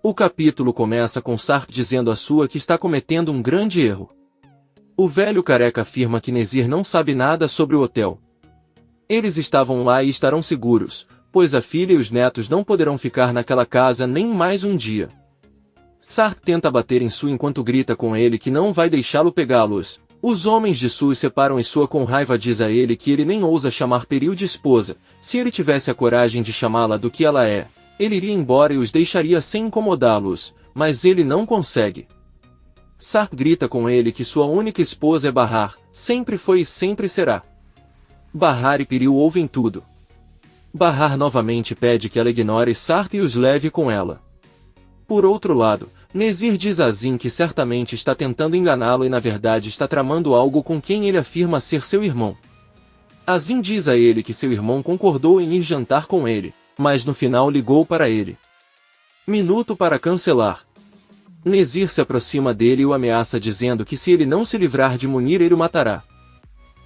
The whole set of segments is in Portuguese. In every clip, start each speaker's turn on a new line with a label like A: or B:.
A: O capítulo começa com Sarp dizendo a sua que está cometendo um grande erro. O velho careca afirma que Nezir não sabe nada sobre o hotel. Eles estavam lá e estarão seguros, pois a filha e os netos não poderão ficar naquela casa nem mais um dia. Sarp tenta bater em Su enquanto grita com ele que não vai deixá-lo pegá-los. Os homens de Su separam e Sua com raiva diz a ele que ele nem ousa chamar Peril de esposa. Se ele tivesse a coragem de chamá-la do que ela é, ele iria embora e os deixaria sem incomodá-los, mas ele não consegue. Sarp grita com ele que sua única esposa é Bahar, sempre foi e sempre será. Bahar e Peril ouvem tudo. Bahar novamente pede que ela ignore Sarp e os leve com ela. Por outro lado, Nezir diz a Azim que certamente está tentando enganá-lo e na verdade está tramando algo com quem ele afirma ser seu irmão. Azim diz a ele que seu irmão concordou em ir jantar com ele, mas no final ligou para ele. Minuto para cancelar. Nezir se aproxima dele e o ameaça dizendo que se ele não se livrar de Munir ele o matará.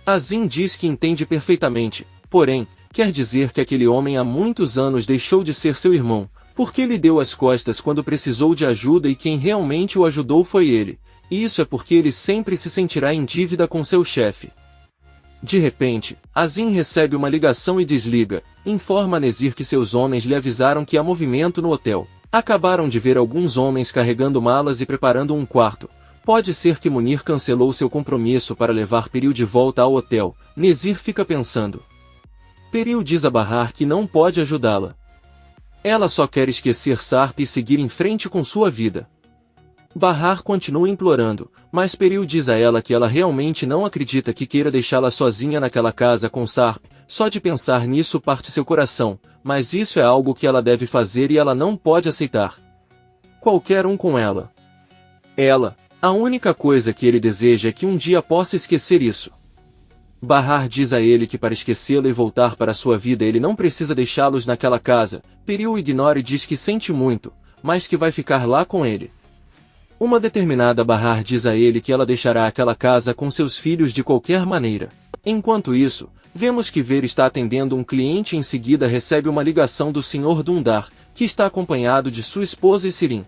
A: Azim diz que entende perfeitamente, porém, quer dizer que aquele homem há muitos anos deixou de ser seu irmão, porque lhe deu as costas quando precisou de ajuda e quem realmente o ajudou foi ele, e isso é porque ele sempre se sentirá em dívida com seu chefe. De repente, Azim recebe uma ligação e desliga, informa a Nezir que seus homens lhe avisaram que há movimento no hotel. Acabaram de ver alguns homens carregando malas e preparando um quarto. Pode ser que Munir cancelou seu compromisso para levar Peril de volta ao hotel. Nezir fica pensando. Peril diz a Bahar que não pode ajudá-la. Ela só quer esquecer Sarp e seguir em frente com sua vida. Bahar continua implorando, mas Peril diz a ela que ela realmente não acredita que queira deixá-la sozinha naquela casa com Sarp. Só de pensar nisso parte seu coração, mas isso é algo que ela deve fazer e ela não pode aceitar. Qualquer um com ela. Ela, a única coisa que ele deseja é que um dia possa esquecer isso. Bahar diz a ele que para esquecê-la e voltar para sua vida ele não precisa deixá-los naquela casa. Peril o ignora e diz que sente muito, mas que vai ficar lá com ele. Uma determinada Bahar diz a ele que ela deixará aquela casa com seus filhos de qualquer maneira. Enquanto isso, vemos que Ver está atendendo um cliente e em seguida recebe uma ligação do Sr. Dundar, que está acompanhado de sua esposa e Sirin.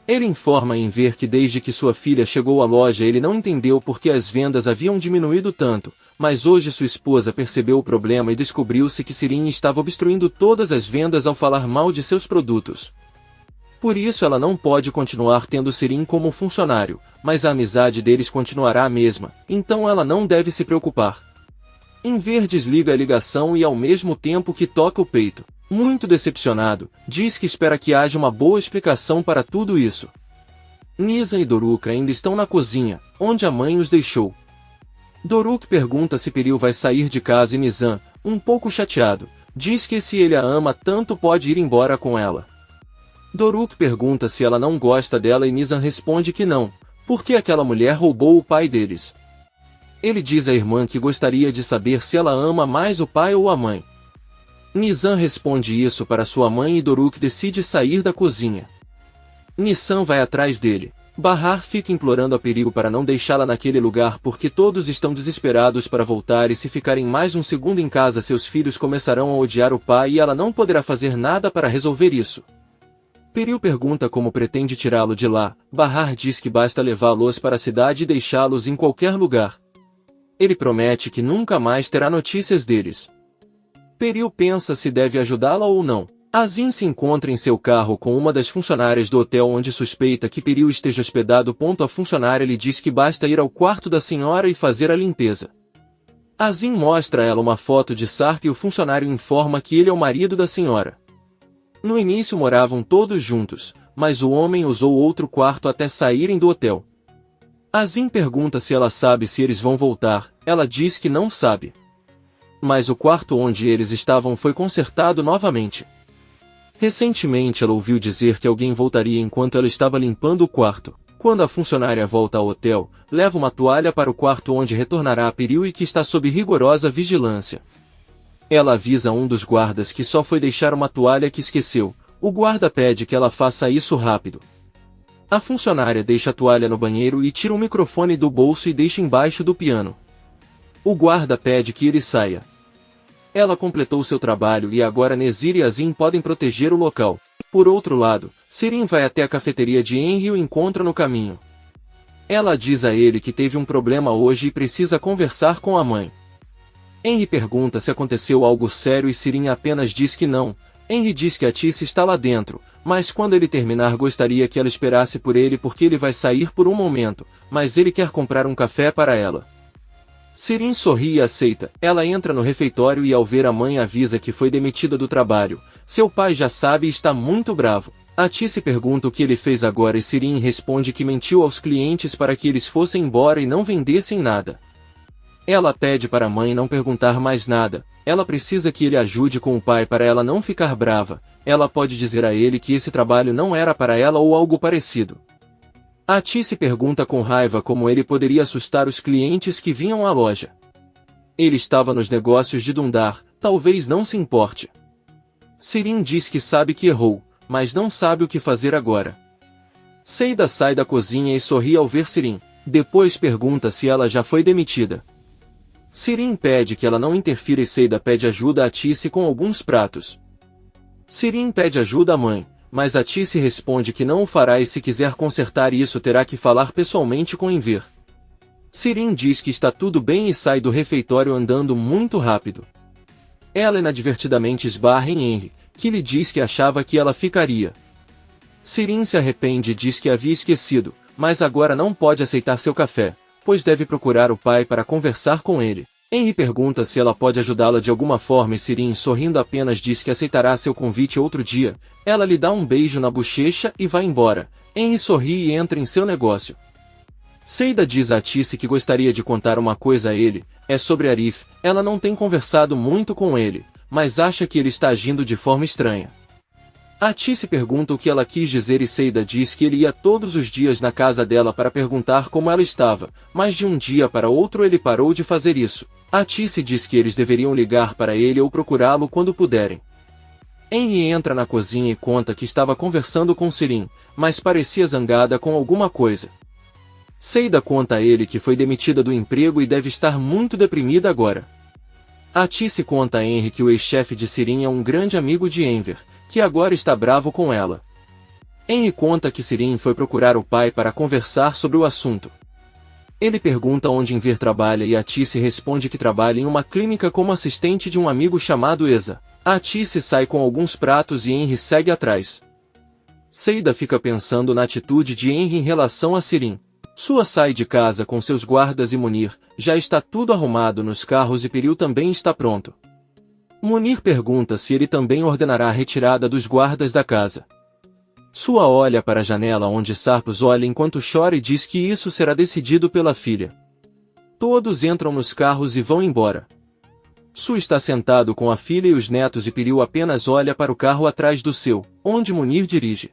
A: Ele informa em Ver que desde que sua filha chegou à loja ele não entendeu por que as vendas haviam diminuído tanto, mas hoje sua esposa percebeu o problema e descobriu-se que Sirin estava obstruindo todas as vendas ao falar mal de seus produtos. Por isso ela não pode continuar tendo Sirin como funcionário, mas a amizade deles continuará a mesma, então ela não deve se preocupar. Ver desliga a ligação e ao mesmo tempo que toca o peito. Muito decepcionado, diz que espera que haja uma boa explicação para tudo isso. Nizam e Doruk ainda estão na cozinha, onde a mãe os deixou. Doruk pergunta se Peril vai sair de casa e Nizam, um pouco chateado, diz que se ele a ama tanto pode ir embora com ela. Doruk pergunta se ela não gosta dela e Nizam responde que não, porque aquela mulher roubou o pai deles. Ele diz à irmã que gostaria de saber se ela ama mais o pai ou a mãe. Nizam responde isso para sua mãe e Doruk decide sair da cozinha. Nizam vai atrás dele. Bahar fica implorando a Peril para não deixá-la naquele lugar porque todos estão desesperados para voltar e se ficarem mais um segundo em casa seus filhos começarão a odiar o pai e ela não poderá fazer nada para resolver isso. Peril pergunta como pretende tirá-lo de lá. Bahar diz que basta levá-los para a cidade e deixá-los em qualquer lugar. Ele promete que nunca mais terá notícias deles. Peril pensa se deve ajudá-la ou não. Azim se encontra em seu carro com uma das funcionárias do hotel onde suspeita que Peril esteja hospedado. A funcionária lhe diz que basta ir ao quarto da senhora e fazer a limpeza. Azim mostra a ela uma foto de Sarp e o funcionário informa que ele é o marido da senhora. No início moravam todos juntos, mas o homem usou outro quarto até saírem do hotel. Azim pergunta se ela sabe se eles vão voltar, ela diz que não sabe. Mas o quarto onde eles estavam foi consertado novamente. Recentemente ela ouviu dizer que alguém voltaria enquanto ela estava limpando o quarto. Quando a funcionária volta ao hotel, leva uma toalha para o quarto onde retornará a Peril e que está sob rigorosa vigilância. Ela avisa um dos guardas que só foi deixar uma toalha que esqueceu. O guarda pede que ela faça isso rápido. A funcionária deixa a toalha no banheiro e tira um microfone do bolso e deixa embaixo do piano. O guarda pede que ele saia. Ela completou seu trabalho e agora Nezir e Azim podem proteger o local. Por outro lado, Sirin vai até a cafeteria de Henry e o encontra no caminho. Ela diz a ele que teve um problema hoje e precisa conversar com a mãe. Henry pergunta se aconteceu algo sério e Sirin apenas diz que não. Henry diz que a Tice está lá dentro, mas quando ele terminar gostaria que ela esperasse por ele porque ele vai sair por um momento, mas ele quer comprar um café para ela. Sirin sorri e aceita. Ela entra no refeitório e ao ver a mãe avisa que foi demitida do trabalho. Seu pai já sabe e está muito bravo. A Tice pergunta o que ele fez agora e Sirin responde que mentiu aos clientes para que eles fossem embora e não vendessem nada. Ela pede para a mãe não perguntar mais nada. Ela precisa que ele ajude com o pai para ela não ficar brava. Ela pode dizer a ele que esse trabalho não era para ela ou algo parecido. A Tice pergunta com raiva como ele poderia assustar os clientes que vinham à loja. Ele estava nos negócios de Dundar, talvez não se importe. Sirin diz que sabe que errou, mas não sabe o que fazer agora. Seida sai da cozinha e sorri ao ver Sirin. Depois pergunta se ela já foi demitida. Sirin pede que ela não interfira e Seida pede ajuda a Tice com alguns pratos. Sirin pede ajuda à mãe, mas a Tice responde que não o fará e se quiser consertar isso terá que falar pessoalmente com Enver. Sirin diz que está tudo bem e sai do refeitório andando muito rápido. Ela inadvertidamente esbarra em Henry, que lhe diz que achava que ela ficaria. Sirin se arrepende e diz que havia esquecido, mas agora não pode aceitar seu café, pois deve procurar o pai para conversar com ele. Henry pergunta se ela pode ajudá-la de alguma forma e Sirin, sorrindo apenas diz que aceitará seu convite outro dia. Ela lhe dá um beijo na bochecha e vai embora. Henry sorri e entra em seu negócio. Seida diz a Tice que gostaria de contar uma coisa a ele, é sobre Arif. Ela não tem conversado muito com ele, mas acha que ele está agindo de forma estranha. A Tice pergunta o que ela quis dizer e Seida diz que ele ia todos os dias na casa dela para perguntar como ela estava, mas de um dia para outro ele parou de fazer isso. A Tice diz que eles deveriam ligar para ele ou procurá-lo quando puderem. Henry entra na cozinha e conta que estava conversando com Sirin, mas parecia zangada com alguma coisa. Seida conta a ele que foi demitida do emprego e deve estar muito deprimida agora. A Tice conta a Henry que o ex-chefe de Sirin é um grande amigo de Enver, que agora está bravo com ela. Henry conta que Sirin foi procurar o pai para conversar sobre o assunto. Ele pergunta onde Enver trabalha e a Tice responde que trabalha em uma clínica como assistente de um amigo chamado Eza. A Tice sai com alguns pratos e Henry segue atrás. Seida fica pensando na atitude de Henry em relação a Sirin. Sua sai de casa com seus guardas e Munir, já está tudo arrumado nos carros e Peril também está pronto. Munir pergunta se ele também ordenará a retirada dos guardas da casa. Sua olha para a janela onde Sarpos olha enquanto chora e diz que isso será decidido pela filha. Todos entram nos carros e vão embora. Su está sentado com a filha e os netos e Peril apenas olha para o carro atrás do seu, onde Munir dirige.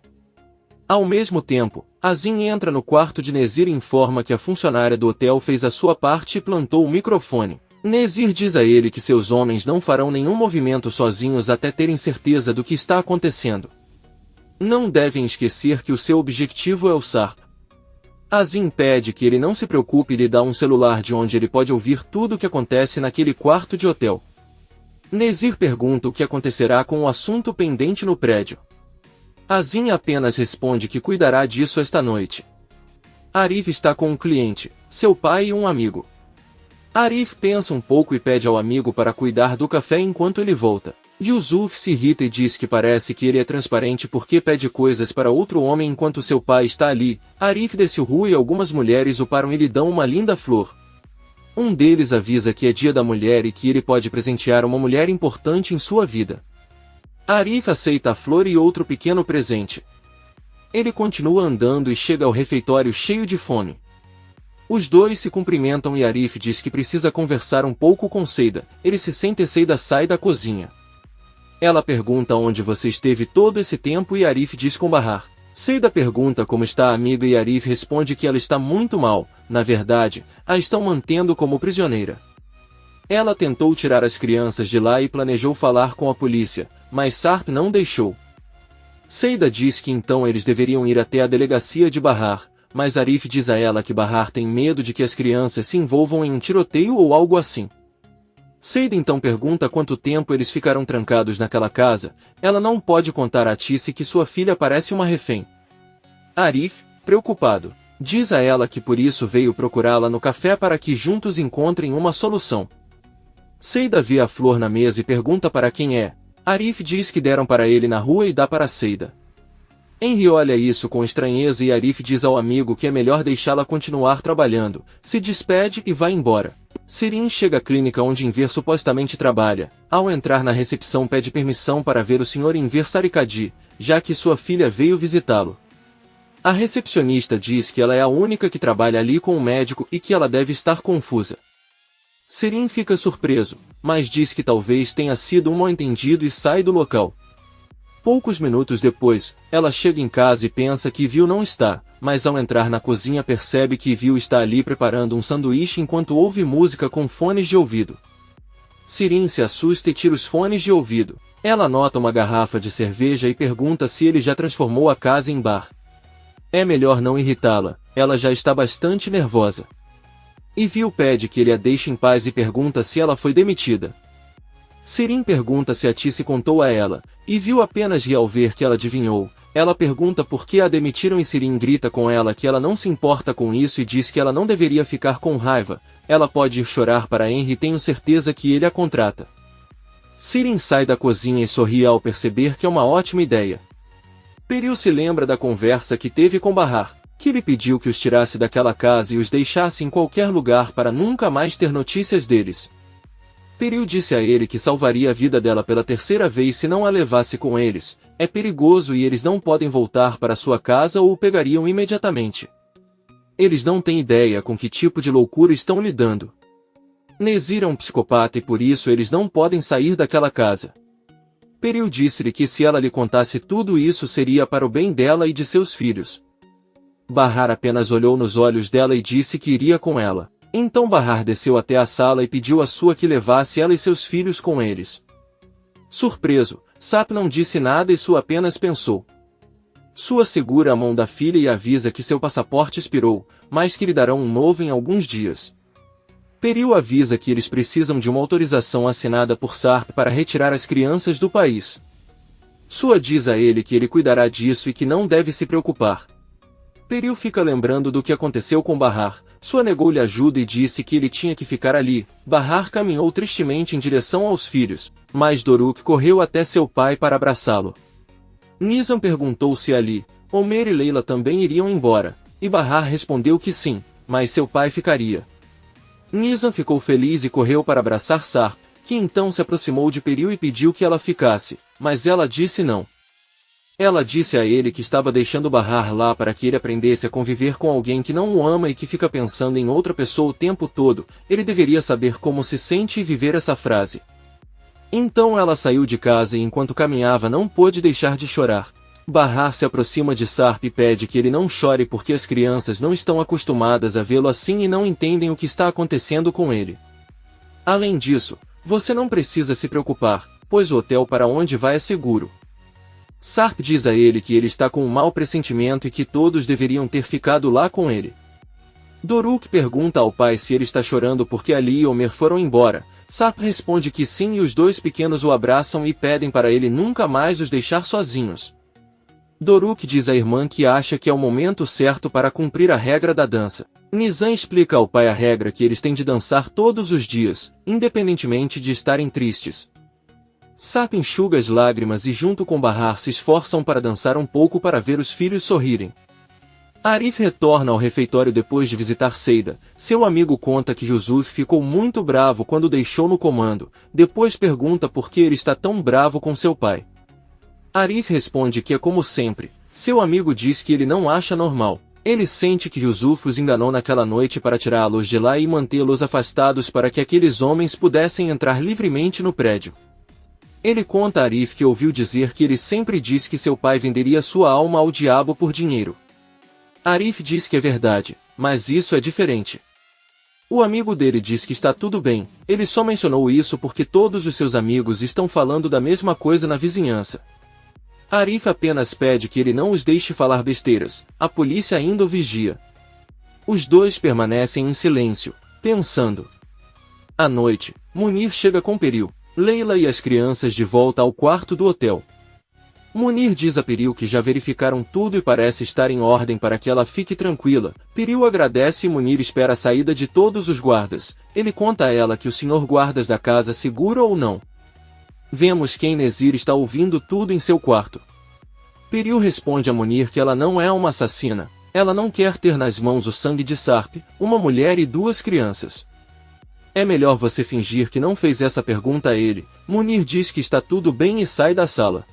A: Ao mesmo tempo, Azin entra no quarto de Nezir e informa que a funcionária do hotel fez a sua parte e plantou o microfone. Nezir diz a ele que seus homens não farão nenhum movimento sozinhos até terem certeza do que está acontecendo. Não devem esquecer que o seu objetivo é o Sarp. Azin pede que ele não se preocupe e lhe dá um celular de onde ele pode ouvir tudo o que acontece naquele quarto de hotel. Nezir pergunta o que acontecerá com o assunto pendente no prédio. Azin apenas responde que cuidará disso esta noite. Arif está com um cliente, seu pai e um amigo. Arif pensa um pouco e pede ao amigo para cuidar do café enquanto ele volta. Yusuf se irrita e diz que parece que ele é transparente porque pede coisas para outro homem enquanto seu pai está ali. Arif desce o rua e algumas mulheres o param e lhe dão uma linda flor. Um deles avisa que é dia da mulher e que ele pode presentear uma mulher importante em sua vida. Arif aceita a flor e outro pequeno presente. Ele continua andando e chega ao refeitório cheio de fome. Os dois se cumprimentam e Arif diz que precisa conversar um pouco com Seida. Ele se sente e Seida sai da cozinha. Ela pergunta onde você esteve todo esse tempo e Arif diz com barrar. Seida pergunta como está a amiga e Arif responde que ela está muito mal. Na verdade, a estão mantendo como prisioneira. Ela tentou tirar as crianças de lá e planejou falar com a polícia, mas Sarp não deixou. Seida diz que então eles deveriam ir até a delegacia de Bahar, mas Arif diz a ela que Bahar tem medo de que as crianças se envolvam em um tiroteio ou algo assim. Seida então pergunta quanto tempo eles ficaram trancados naquela casa. Ela não pode contar a Tisse que sua filha parece uma refém. Arif, preocupado, diz a ela que por isso veio procurá-la no café para que juntos encontrem uma solução. Seida vê a flor na mesa e pergunta para quem é. Arif diz que deram para ele na rua e dá para Seida. Henry olha isso com estranheza e Arif diz ao amigo que é melhor deixá-la continuar trabalhando, se despede e vai embora. Sirin chega à clínica onde Enver supostamente trabalha. Ao entrar na recepção pede permissão para ver o Sr. Enver Sarikadi, já que sua filha veio visitá-lo. A recepcionista diz que ela é a única que trabalha ali com o médico e que ela deve estar confusa. Sirin fica surpreso, mas diz que talvez tenha sido um mal-entendido e sai do local. Poucos minutos depois, ela chega em casa e pensa que Viu não está, mas ao entrar na cozinha percebe que Viu está ali preparando um sanduíche enquanto ouve música com fones de ouvido. Sirin se assusta e tira os fones de ouvido. Ela nota uma garrafa de cerveja e pergunta se ele já transformou a casa em bar. É melhor não irritá-la, ela já está bastante nervosa. E Viu pede que ele a deixe em paz e pergunta se ela foi demitida. Sirin pergunta se a Tisse contou a ela, e Viu apenas ri ao ver que ela adivinhou. Ela pergunta por que a demitiram e Sirin grita com ela que ela não se importa com isso e diz que ela não deveria ficar com raiva. Ela pode ir chorar para Henry e tenho certeza que ele a contrata. Sirin sai da cozinha e sorri ao perceber que é uma ótima ideia. Peril se lembra da conversa que teve com Bahar, que lhe pediu que os tirasse daquela casa e os deixasse em qualquer lugar para nunca mais ter notícias deles. Peril disse a ele que salvaria a vida dela pela terceira vez se não a levasse com eles. É perigoso e eles não podem voltar para sua casa ou o pegariam imediatamente. Eles não têm ideia com que tipo de loucura estão lidando. Nezir é um psicopata e por isso eles não podem sair daquela casa. Peril disse-lhe que se ela lhe contasse tudo isso seria para o bem dela e de seus filhos. Bahar apenas olhou nos olhos dela e disse que iria com ela. Então Bahar desceu até a sala e pediu a sua que levasse ela e seus filhos com eles. Surpreso, Sap não disse nada e Sua apenas pensou. Sua segura a mão da filha e avisa que seu passaporte expirou, mas que lhe darão um novo em alguns dias. Peril avisa que eles precisam de uma autorização assinada por Sarp para retirar as crianças do país. Sua diz a ele que ele cuidará disso e que não deve se preocupar. Peril fica lembrando do que aconteceu com Bahar. Sua negou-lhe ajuda e disse que ele tinha que ficar ali. Bahar caminhou tristemente em direção aos filhos, mas Doruk correu até seu pai para abraçá-lo. Nizam perguntou se Ali, Omer e Leila também iriam embora, e Bahar respondeu que sim, mas seu pai ficaria. Nizam ficou feliz e correu para abraçar Sarp, que então se aproximou de Peril e pediu que ela ficasse, mas ela disse não. Ela disse a ele que estava deixando Bahar lá para que ele aprendesse a conviver com alguém que não o ama e que fica pensando em outra pessoa o tempo todo. Ele deveria saber como se sente e viver essa frase. Então ela saiu de casa e enquanto caminhava não pôde deixar de chorar. Bahar se aproxima de Sarp e pede que ele não chore porque as crianças não estão acostumadas a vê-lo assim e não entendem o que está acontecendo com ele. Além disso, você não precisa se preocupar, pois o hotel para onde vai é seguro. Sarp diz a ele que ele está com um mau pressentimento e que todos deveriam ter ficado lá com ele. Doruk pergunta ao pai se ele está chorando porque Ali e Omer foram embora. Sarp responde que sim e os dois pequenos o abraçam e pedem para ele nunca mais os deixar sozinhos. Doruk diz à irmã que acha que é o momento certo para cumprir a regra da dança. Nizam explica ao pai a regra que eles têm de dançar todos os dias, independentemente de estarem tristes. Sarp enxuga as lágrimas e junto com Bahar se esforçam para dançar um pouco para ver os filhos sorrirem. Arif retorna ao refeitório depois de visitar Seida. Seu amigo conta que Yusuf ficou muito bravo quando o deixou no comando, depois pergunta por que ele está tão bravo com seu pai. Arif responde que é como sempre. Seu amigo diz que ele não acha normal. Ele sente que Yusuf os enganou naquela noite para tirá-los de lá e mantê-los afastados para que aqueles homens pudessem entrar livremente no prédio. Ele conta a Arif que ouviu dizer que ele sempre disse que seu pai venderia sua alma ao diabo por dinheiro. Arif diz que é verdade, mas isso é diferente. O amigo dele diz que está tudo bem, ele só mencionou isso porque todos os seus amigos estão falando da mesma coisa na vizinhança. Arif apenas pede que ele não os deixe falar besteiras, a polícia ainda o vigia. Os dois permanecem em silêncio, pensando. À noite, Munir chega com Peril, Leila e as crianças de volta ao quarto do hotel. Munir diz a Peril que já verificaram tudo e parece estar em ordem para que ela fique tranquila. Peril agradece e Munir espera a saída de todos os guardas. Ele conta a ela que o senhor guardas da casa segura ou não. Vemos que Enezir está ouvindo tudo em seu quarto. Peril responde a Munir que ela não é uma assassina. Ela não quer ter nas mãos o sangue de Sarp, uma mulher e 2 crianças. É melhor você fingir que não fez essa pergunta a ele. Munir diz que está tudo bem e sai da sala.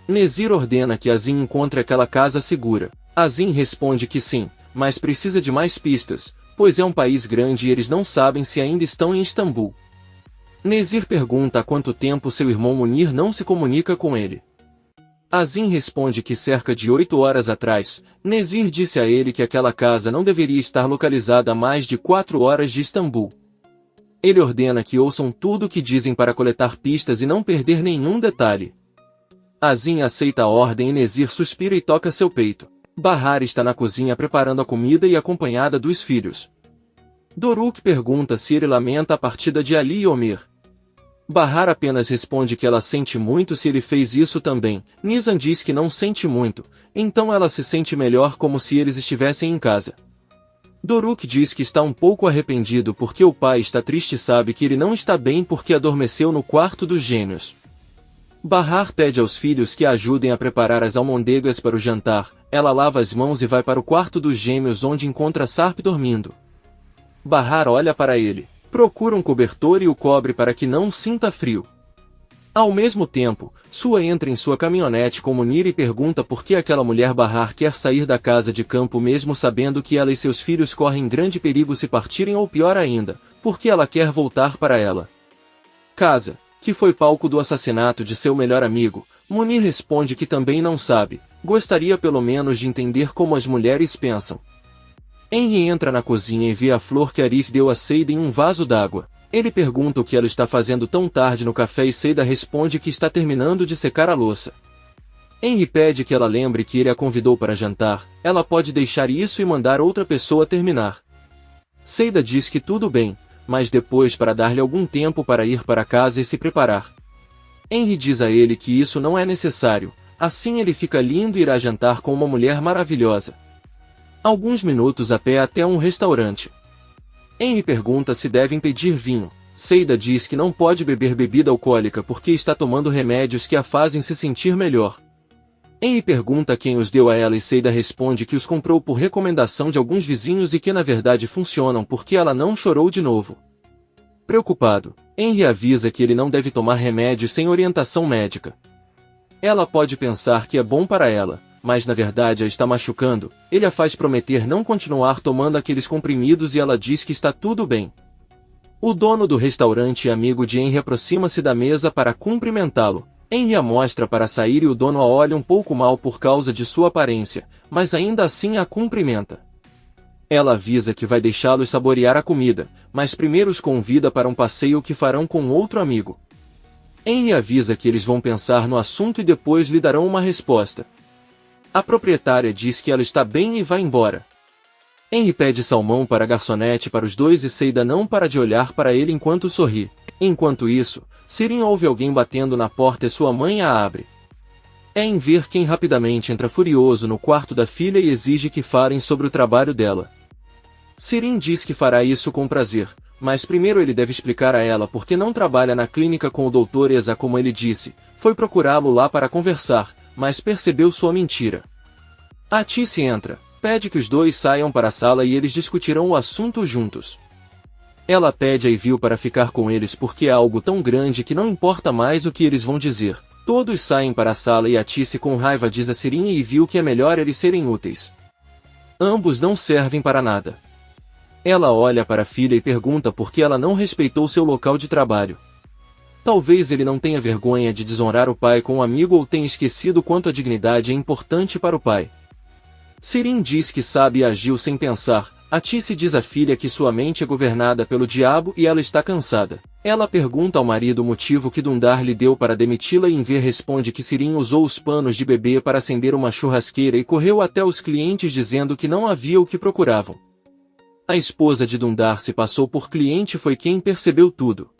A: Nezir ordena que Azim encontre aquela casa segura. Azim responde que sim, mas precisa de mais pistas, pois é um país grande e eles não sabem se ainda estão em Istambul. Nezir pergunta há quanto tempo seu irmão Munir não se comunica com ele. Azim responde que cerca de 8 horas atrás, Nezir disse a ele que aquela casa não deveria estar localizada a mais de 4 horas de Istambul. Ele ordena que ouçam tudo o que dizem para coletar pistas e não perder nenhum detalhe. Azim aceita a ordem e Nezir suspira e toca seu peito. Bahar está na cozinha preparando a comida e acompanhada dos filhos. Doruk pergunta se ele lamenta a partida de Ali e Omir. Bahar apenas responde que ela sente muito se ele fez isso também. Nizam diz que não sente muito, então ela se sente melhor como se eles estivessem em casa. Doruk diz que está um pouco arrependido porque o pai está triste e sabe que ele não está bem porque adormeceu no quarto dos gêmeos. Bahar pede aos filhos que a ajudem a preparar as almôndegas para o jantar. Ela lava as mãos e vai para o quarto dos gêmeos onde encontra Sarp dormindo. Bahar olha para ele, procura um cobertor e o cobre para que não sinta frio. Ao mesmo tempo, Sua entra em sua caminhonete com Munir e pergunta por que aquela mulher Bahar quer sair da casa de campo mesmo sabendo que ela e seus filhos correm grande perigo se partirem ou pior ainda, por que ela quer voltar para ela. Casa, que foi palco do assassinato de seu melhor amigo, Munir responde que também não sabe, gostaria pelo menos de entender como as mulheres pensam. Henry entra na cozinha e vê a flor que Arif deu a Seida em um vaso d'água. Ele pergunta o que ela está fazendo tão tarde no café e Seida responde que está terminando de secar a louça. Henry pede que ela lembre que ele a convidou para jantar, ela pode deixar isso e mandar outra pessoa terminar. Seida diz que tudo bem, mas depois para dar-lhe algum tempo para ir para casa e se preparar. Henry diz a ele que isso não é necessário, assim ele fica lindo e irá jantar com uma mulher maravilhosa. Alguns minutos a pé até um restaurante. Henry pergunta se devem pedir vinho. Seida diz que não pode beber bebida alcoólica porque está tomando remédios que a fazem se sentir melhor. Henry pergunta quem os deu a ela e Seida responde que os comprou por recomendação de alguns vizinhos e que na verdade funcionam porque ela não chorou de novo. Preocupado, Henry avisa que ele não deve tomar remédios sem orientação médica. Ela pode pensar que é bom para ela, mas na verdade a está machucando. Ele a faz prometer não continuar tomando aqueles comprimidos e ela diz que está tudo bem. O dono do restaurante e amigo de Henry aproxima-se da mesa para cumprimentá-lo. Henry a mostra para sair e o dono a olha um pouco mal por causa de sua aparência, mas ainda assim a cumprimenta. Ela avisa que vai deixá-los saborear a comida, mas primeiro os convida para um passeio que farão com outro amigo. Henry avisa que eles vão pensar no assunto e depois lhe darão uma resposta. A proprietária diz que ela está bem e vai embora. Henry pede salmão para a garçonete para os dois e Seida não para de olhar para ele enquanto sorri. Enquanto isso, Sirin ouve alguém batendo na porta e sua mãe a abre. É em ver quem rapidamente entra furioso no quarto da filha e exige que falem sobre o trabalho dela. Sirin diz que fará isso com prazer, mas primeiro ele deve explicar a ela por que não trabalha na clínica com o Dr. Eza como ele disse, foi procurá-lo lá para conversar, mas percebeu sua mentira. A Tice entra, pede que os dois saiam para a sala e eles discutirão o assunto juntos. Ela pede a Evil para ficar com eles porque é algo tão grande que não importa mais o que eles vão dizer. Todos saem para a sala e a Tice com raiva diz a Sirin e Evil que é melhor eles serem úteis. Ambos não servem para nada. Ela olha para a filha e pergunta por que ela não respeitou seu local de trabalho. Talvez ele não tenha vergonha de desonrar o pai com um amigo ou tenha esquecido quanto a dignidade é importante para o pai. Sirin diz que sabe e agiu sem pensar. A Tice diz à filha que sua mente é governada pelo diabo e ela está cansada. Ela pergunta ao marido o motivo que Dundar lhe deu para demiti-la e Enver responde que Sirin usou os panos de bebê para acender uma churrasqueira e correu até os clientes dizendo que não havia o que procuravam. A esposa de Dundar se passou por cliente e foi quem percebeu tudo.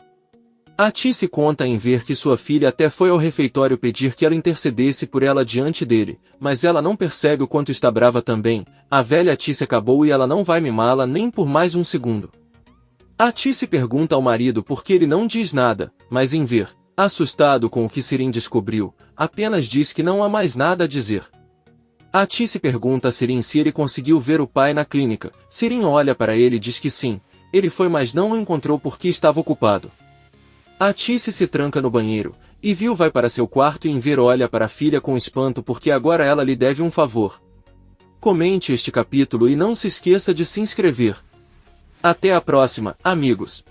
A: A Tice conta em ver que sua filha até foi ao refeitório pedir que ela intercedesse por ela diante dele, mas ela não percebe o quanto está brava também. A velha Tice acabou e ela não vai mimá-la nem por mais um segundo. A Tice pergunta ao marido por que ele não diz nada, mas em ver, assustado com o que Sirin descobriu, apenas diz que não há mais nada a dizer. A Tice pergunta a Sirin se ele conseguiu ver o pai na clínica. Sirin olha para ele e diz que sim, ele foi mas não o encontrou porque estava ocupado. A Tice se tranca no banheiro, e Vil vai para seu quarto e em ver olha para a filha com espanto porque agora ela lhe deve um favor. Comente este capítulo e não se esqueça de se inscrever. Até a próxima, amigos!